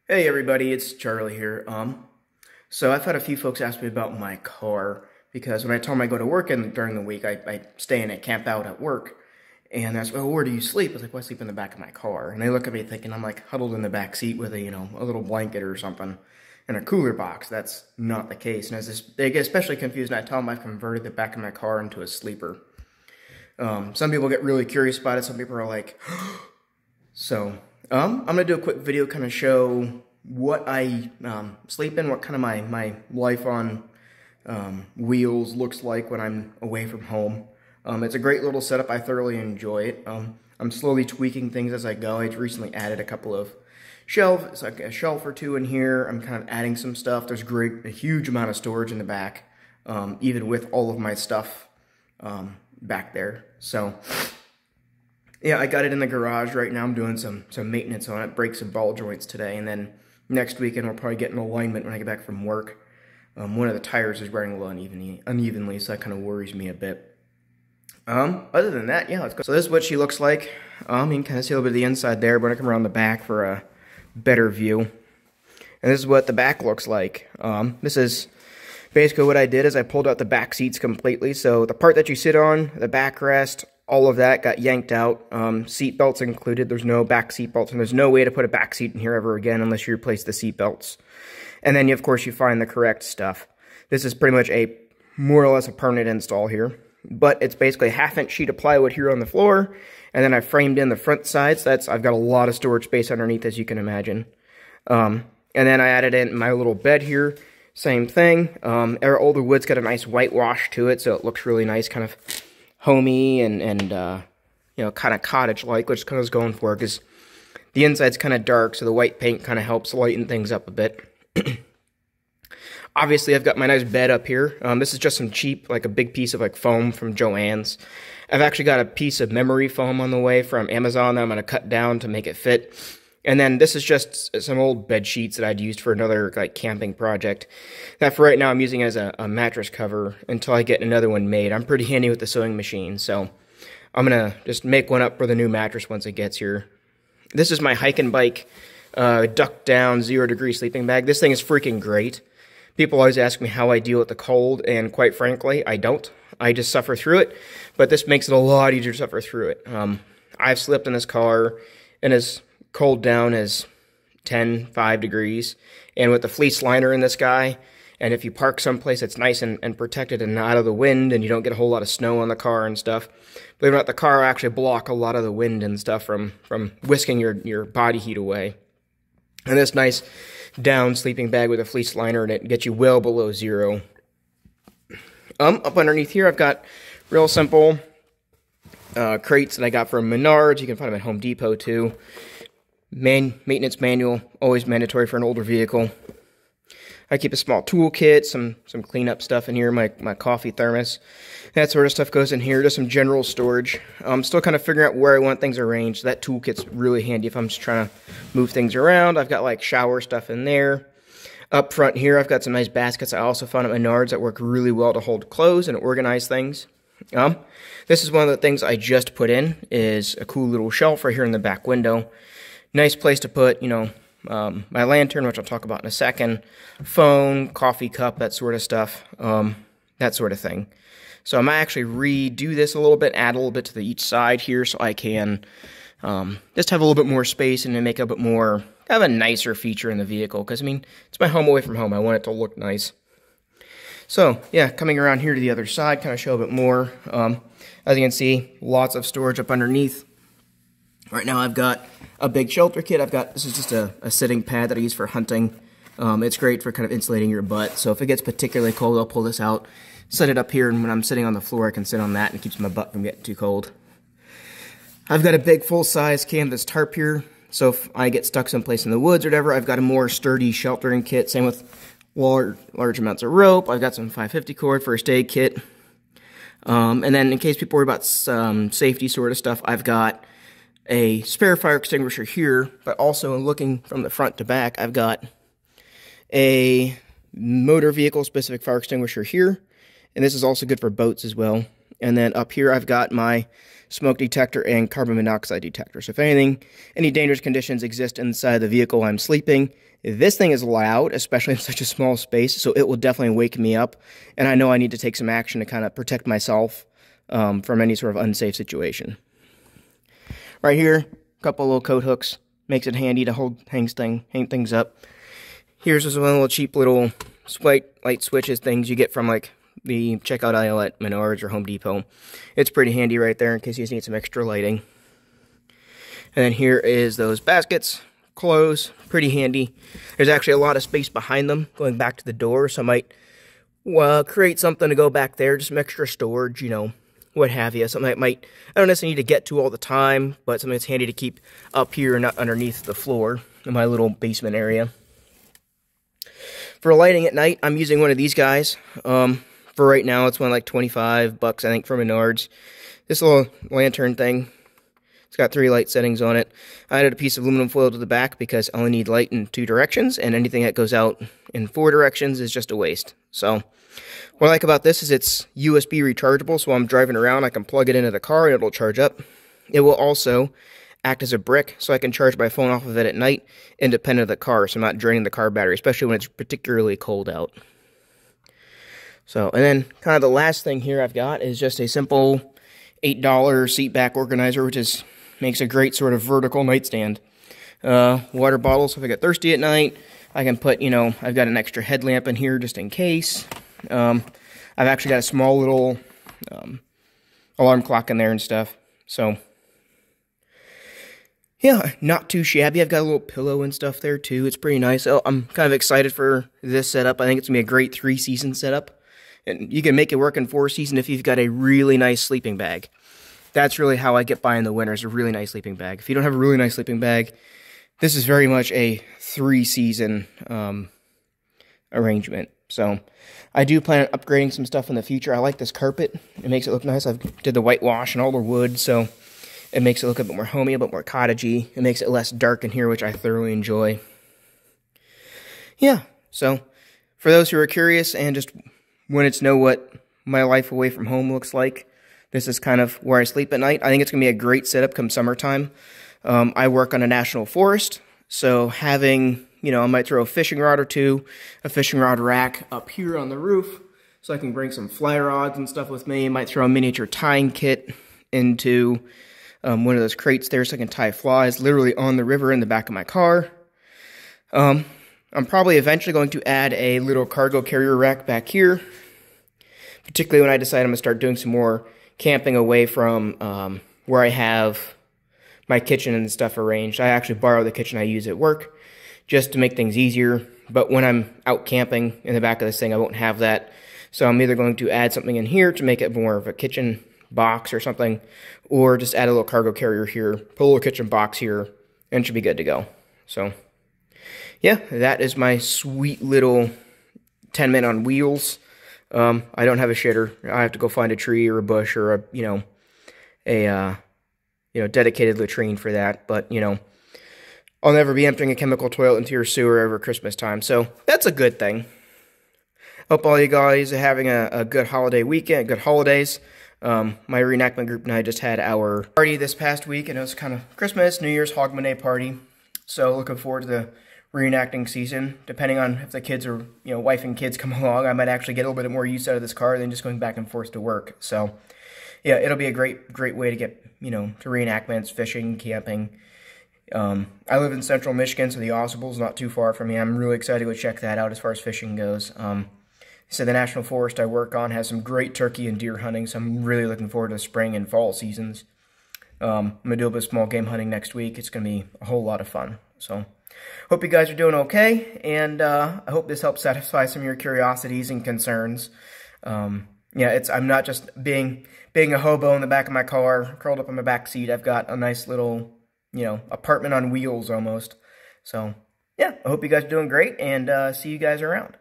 Hey everybody, it's Charlie here. So I've had a few folks ask me about my car because when I tell them I go to work and during the week I stay in a camp out at work, and that's, well, where do you sleep? I was like, well, I sleep in the back of my car, and they look at me thinking I'm like huddled in the back seat with a little blanket or something in a cooler box. That's not the case, and they get especially confused, and I tell them I've converted the back of my car into a sleeper. Some people get really curious about it. Some people are like, so. I'm going to do a quick video kind of show what I sleep in, what kind of my life on wheels looks like when I'm away from home. It's a great little setup. I thoroughly enjoy it. I'm slowly tweaking things as I go. I recently added a couple of shelves, like a shelf or two in here. I'm kind of adding some stuff. There's a huge amount of storage in the back, even with all of my stuff back there. So yeah, I got it in the garage right now. I'm doing some maintenance on it, brakes and ball joints today, and then next weekend we'll probably get in alignment when I get back from work. One of the tires is wearing a little unevenly, so that kind of worries me a bit. Other than that, yeah, let's go. So this is what she looks like. You can kind of see a little bit of the inside there, but I come around the back for a better view. And this is what the back looks like. This is basically what I did is I pulled out the back seats completely. So the part that you sit on, the backrest, all of that got yanked out. Seat belts included. There's no back seat belts, and there's no way to put a back seat in here ever again unless you replace the seat belts. And then, of course, you find the correct stuff. This is pretty much more or less a permanent install here. But it's basically a half-inch sheet of plywood here on the floor, and then I framed in the front sides. I've got a lot of storage space underneath, as you can imagine. And then I added in my little bed here. Same thing. All the wood's got a nice whitewash to it, so it looks really nice, kind of homey and kind of cottage-like, which kind of was going for, because the inside's kind of dark, so the white paint kind of helps lighten things up a bit. Obviously, I've got my nice bed up here. This is just some cheap, like a big piece of like foam from Joann's. I've actually got a piece of memory foam on the way from Amazon that I'm going to cut down to make it fit. And then this is just some old bed sheets that I'd used for another like camping project. That for right now I'm using as a mattress cover until I get another one made. I'm pretty handy with the sewing machine, so I'm gonna just make one up for the new mattress once it gets here. This is my hike and bike duck down 0-degree sleeping bag. This thing is freaking great. People always ask me how I deal with the cold, and quite frankly, I don't. I just suffer through it, but this makes it a lot easier to suffer through it. I've slept in this car and as cold down as 5 degrees, and with the fleece liner in this guy, and if you park someplace that's nice and protected and out of the wind, and you don't get a whole lot of snow on the car and stuff, believe it or not, the car will actually block a lot of the wind and stuff from whisking your body heat away. And this nice down sleeping bag with a fleece liner in it gets you well below zero. Up underneath here, I've got real simple crates that I got from Menards. You can find them at Home Depot too. Maintenance manual, always mandatory for an older vehicle. I keep a small toolkit, some cleanup stuff in here, my coffee thermos. That sort of stuff goes in here, just some general storage. I'm still kind of figuring out where I want things arranged. That toolkit's really handy if I'm just trying to move things around. I've got like shower stuff in there. Up front here, I've got some nice baskets I also found at Menards that work really well to hold clothes and organize things. This is one of the things I just put in, is a cool little shelf right here in the back window. Nice place to put, my lantern, which I'll talk about in a second, phone, coffee cup, that sort of stuff, that sort of thing. So I might actually redo this a little bit, add a little bit to each side here so I can just have a little bit more space and make a bit more, have a nicer feature in the vehicle. Because, it's my home away from home. I want it to look nice. So, yeah, coming around here to the other side, kind of show a bit more. As you can see, lots of storage up underneath. Right now I've got a big shelter kit. This is just a sitting pad that I use for hunting. It's great for kind of insulating your butt. So if it gets particularly cold, I'll pull this out, set it up here, and when I'm sitting on the floor, I can sit on that and it keeps my butt from getting too cold. I've got a big full-size canvas tarp here. So if I get stuck someplace in the woods or whatever, I've got a more sturdy sheltering kit. Same with large amounts of rope. I've got some 550 cord first aid kit. And then in case people worry about some safety sort of stuff, I've got a spare fire extinguisher here, but also looking from the front to back, I've got a motor vehicle specific fire extinguisher here, and this is also good for boats as well. And then up here, I've got my smoke detector and carbon monoxide detector. So if any dangerous conditions exist inside the vehicle while I'm sleeping, this thing is loud, especially in such a small space, so it will definitely wake me up. And I know I need to take some action to kind of protect myself from any sort of unsafe situation. Right here, a couple little coat hooks. Makes it handy to hang things up. Here's just one little cheap little light switches things you get from like the checkout aisle at Menards or Home Depot. It's pretty handy right there in case you just need some extra lighting. And then here is those baskets, clothes, pretty handy. There's actually a lot of space behind them going back to the door, so I might create something to go back there, just some extra storage, you know, what have you. Something that I don't necessarily need to get to all the time, but something that's handy to keep up here and not underneath the floor in my little basement area. For lighting at night, I'm using one of these guys. For right now, it's one like $25, I think, from Menards. This little lantern thing, it's got 3 light settings on it. I added a piece of aluminum foil to the back because I only need light in 2 directions, and anything that goes out in 4 directions is just a waste. So what I like about this is it's USB rechargeable, so while I'm driving around, I can plug it into the car and it'll charge up. It will also act as a brick, so I can charge my phone off of it at night, independent of the car, so I'm not draining the car battery, especially when it's particularly cold out. So, and then kind of the last thing here I've got is just a simple $8 seat back organizer, which makes a great sort of vertical nightstand. Water bottle, so if I get thirsty at night, I can put, you know, I've got an extra headlamp in here just in case. I've actually got a small little alarm clock in there and stuff. So, yeah, not too shabby. I've got a little pillow and stuff there too. It's pretty nice. So I'm kind of excited for this setup. I think it's going to be a great 3-season setup. And you can make it work in 4-season if you've got a really nice sleeping bag. That's really how I get by in the winter, is a really nice sleeping bag. If you don't have a really nice sleeping bag, this is very much a 3-season arrangement. So I do plan on upgrading some stuff in the future. I like this carpet. It makes it look nice. I did the whitewash and all the wood, so it makes it look a bit more homey, a bit more cottagey. It makes it less dark in here, which I thoroughly enjoy. Yeah, so for those who are curious and just wanted to know what my life away from home looks like, this is kind of where I sleep at night. I think it's going to be a great setup come summertime. I work on a national forest, so having, you know, I might throw a fishing rod or two, a fishing rod rack up here on the roof, so I can bring some fly rods and stuff with me. I might throw a miniature tying kit into one of those crates there so I can tie flies literally on the river in the back of my car. I'm probably eventually going to add a little cargo carrier rack back here, particularly when I decide I'm going to start doing some more camping away from where I have my kitchen and stuff arranged. I actually borrow the kitchen I use at work just to make things easier, but when I'm out camping in the back of this thing, I won't have that. So I'm either going to add something in here to make it more of a kitchen box or something, or just add a little cargo carrier here, put a little kitchen box here, and it should be good to go. So yeah, that is my sweet little 10-minute on wheels. I don't have a shitter. I have to go find a tree or a bush or a dedicated latrine for that. But, you know, I'll never be emptying a chemical toilet into your sewer over Christmas time. So that's a good thing. Hope all you guys are having a good holiday weekend, good holidays. My reenactment group and I just had our party this past week, and it was kind of Christmas, New Year's, Hogmanay party. So looking forward to the reenacting season. Depending on if the kids are, you know, wife and kids come along, I might actually get a little bit more use out of this car than just going back and forth to work. So yeah, it'll be a great way to get, you know, to reenactments, fishing, camping. I live in central Michigan, so the Austable's not too far from me. I'm really excited to go check that out as far as fishing goes. So the national forest I work on has some great turkey and deer hunting, so I'm really looking forward to the spring and fall seasons. I'm going to do a bit of small game hunting next week. It's going to be a whole lot of fun. So hope you guys are doing okay, and I hope this helps satisfy some of your curiosities and concerns. Yeah, I'm not just being a hobo in the back of my car, curled up in my back seat. I've got a nice little, you know, apartment on wheels almost. So yeah, I hope you guys are doing great, and see you guys around.